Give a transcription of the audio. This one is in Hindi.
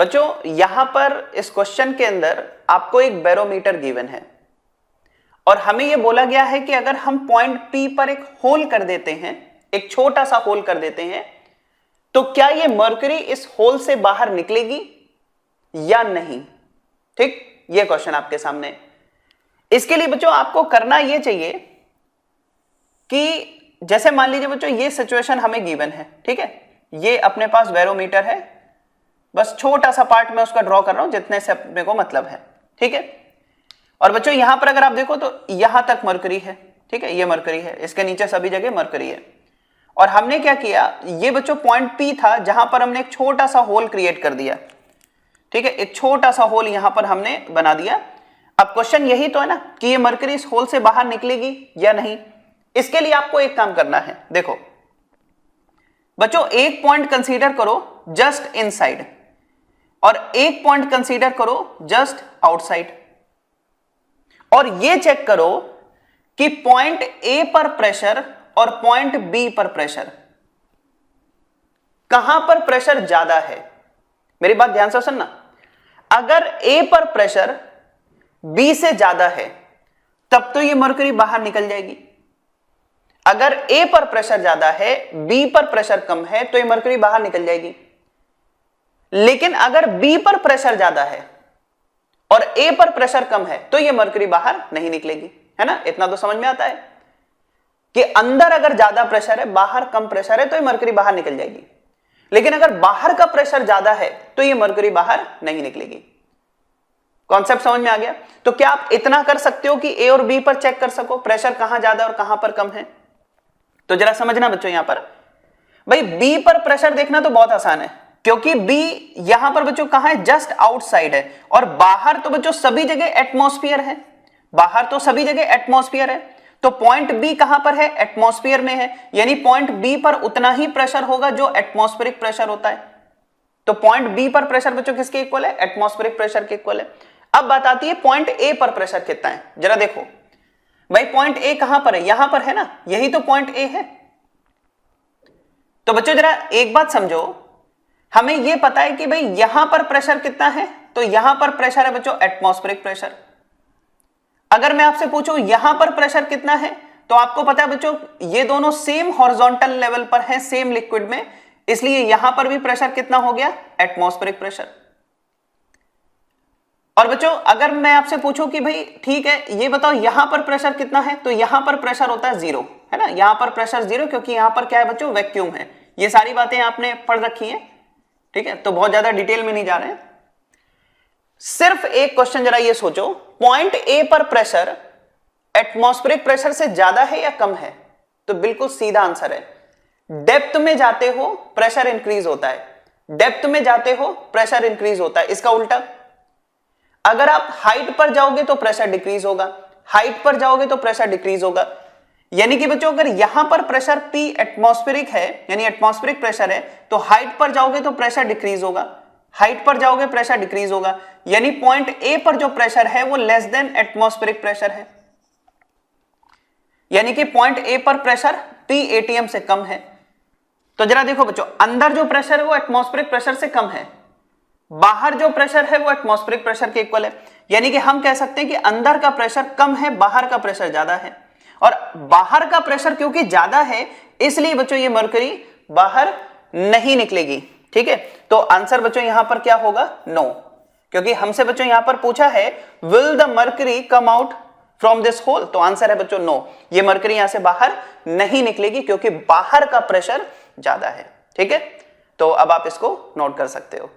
बच्चों यहां पर इस क्वेश्चन के अंदर आपको एक बैरोमीटर गिवन है और हमें यह बोला गया है कि अगर हम पॉइंट P पर एक होल कर देते हैं, एक छोटा सा होल कर देते हैं, तो क्या यह मरकरी इस होल से बाहर निकलेगी या नहीं। ठीक, यह क्वेश्चन आपके सामने। इसके लिए बच्चों आपको करना यह चाहिए कि जैसे मान लीजिए बच्चों ये सिचुएशन हमें गिवन है, ठीक है, ये अपने पास बैरोमीटर है, बस छोटा सा पार्ट में उसका ड्रॉ कर रहा हूं जितने से अपने को मतलब है, ठीक है। और बच्चों यहां पर अगर आप देखो तो यहां तक मरकरी है, ठीक है, ये मरकरी है, इसके नीचे सभी जगह मरकरी है। और हमने क्या किया, ये बच्चों पॉइंट P था जहां पर हमने एक छोटा सा होल क्रिएट कर दिया, ठीक है, एक छोटा सा होल यहां पर हमने बना दिया। अब क्वेश्चन यही तो है ना कि ये मरकरी इस होल से बाहर निकलेगी या नहीं। इसके लिए आपको एक काम करना है, देखो बच्चों एक पॉइंट कंसीडर करो जस्ट इनसाइड और एक पॉइंट कंसीडर करो जस्ट आउटसाइड, और ये चेक करो कि पॉइंट A पर प्रेशर और पॉइंट B पर प्रेशर, कहां पर प्रेशर ज्यादा है। मेरी बात ध्यान से सुनना, अगर A पर प्रेशर B से ज्यादा है तब तो ये मरकरी बाहर निकल जाएगी। अगर A पर प्रेशर ज्यादा है, B पर प्रेशर कम है, तो ये मरकरी बाहर निकल जाएगी। लेकिन अगर B पर प्रेशर ज्यादा है और A पर प्रेशर कम है तो ये मरकरी बाहर नहीं निकलेगी, है ना। इतना तो समझ में आता है कि अंदर अगर ज्यादा प्रेशर है, बाहर कम प्रेशर है, तो ये मरकरी बाहर निकल जाएगी। लेकिन अगर बाहर का प्रेशर ज्यादा है तो ये मरकरी बाहर नहीं निकलेगी। कॉन्सेप्ट समझ में आ गया। तो क्या आप इतना कर सकते हो कि A और B पर चेक कर सको प्रेशर कहां ज्यादा और कहां पर कम है। तो जरा समझना बच्चों, यहां पर भाई B पर प्रेशर देखना तो बहुत आसान है, क्योंकि B यहां पर बच्चों कहां है, जस्ट आउटसाइड है, और बाहर तो बच्चों सभी जगह एटमॉस्फेयर है, बाहर तो सभी जगह एटमॉस्फेयर है। तो पॉइंट B कहां पर है, एटमॉस्फेयर में है, यानी पॉइंट B पर उतना ही प्रेशर होगा जो एटमॉस्फेरिक प्रेशर होता है। तो पॉइंट B पर प्रेशर बच्चों किसके इक्वल है, एटमॉस्फेरिक प्रेशर के इक्वल है। अब बात आती है पॉइंट A पर प्रेशर कितना है। जरा देखो भाई पॉइंट A कहां पर है, यहां पर है ना, यही तो पॉइंट A है। तो बच्चों जरा एक बात समझो, हमें यह पता है कि भाई यहां पर प्रेशर कितना है, तो यहां पर प्रेशर है बच्चों एटमॉस्फेरिक प्रेशर। अगर मैं आपसे पूछूं यहां पर प्रेशर कितना है, तो आपको पता है बच्चों ये दोनों सेम हॉरिजॉन्टल लेवल पर हैं, सेम लिक्विड में, इसलिए यहां पर भी प्रेशर कितना हो गया, एटमॉस्फेरिक प्रेशर। और बच्चों अगर मैं आपसे पूछूं कि भाई ठीक है ये बताओ यहां पर प्रेशर कितना है, तो यहां पर प्रेशर होता है 0, है ना, यहां पर प्रेशर 0, क्योंकि यहां पर क्या है बच्चों, वैक्यूम है। ये सारी बातें आपने पढ़ रखी हैं, ठीक है, तो बहुत ज्यादा डिटेल में नहीं जा रहे हैं। सिर्फ एक क्वेश्चन जरा ये सोचो, पॉइंट A पर प्रेशर एटमॉस्फेरिक प्रेशर से ज्यादा है या कम है। तो बिल्कुल सीधा आंसर है, डेप्थ में जाते हो प्रेशर इंक्रीज होता है, डेप्थ में जाते हो प्रेशर इंक्रीज होता है। इसका उल्टा, अगर आप हाइट पर जाओगे तो प्रेशर डिक्रीज होगा, हाइट पर जाओगे तो प्रेशर डिक्रीज होगा। यानी कि बच्चों अगर यहां पर प्रेशर P एटमॉस्फेरिक है, यानी एटमॉस्फेरिक प्रेशर है, तो हाइट पर जाओगे तो प्रेशर डिक्रीज होगा, हाइट पर जाओगे प्रेशर डिक्रीज होगा। यानी पॉइंट A पर जो प्रेशर है वो लेस देन एटमॉस्फेरिक प्रेशर है, यानी कि पॉइंट A पर प्रेशर P ATM से कम है। तो जरा देखो बच्चों, अंदर जो प्रेशर है वो एटमॉस्फेरिक प्रेशर से कम है, बाहर जो प्रेशर है वो एटमॉस्फेरिक प्रेशर के इक्वल है। यानी कि हम कह सकते हैं कि अंदर का प्रेशर कम है, बाहर का प्रेशर ज्यादा है, और बाहर का प्रेशर क्योंकि ज्यादा है इसलिए बच्चों ये मरकरी बाहर नहीं निकलेगी, ठीक है। तो आंसर बच्चों यहां पर क्या होगा, नो, क्योंकि हमसे बच्चों यहां पर पूछा है will the mercury come out from this hole, तो आंसर है बच्चों नो, ये मरकरी यहां से बाहर नहीं निकलेगी क्योंकि बाहर का प्रेशर ज्यादा है, ठीक है। तो अब आप इसको नोट कर सकते हो।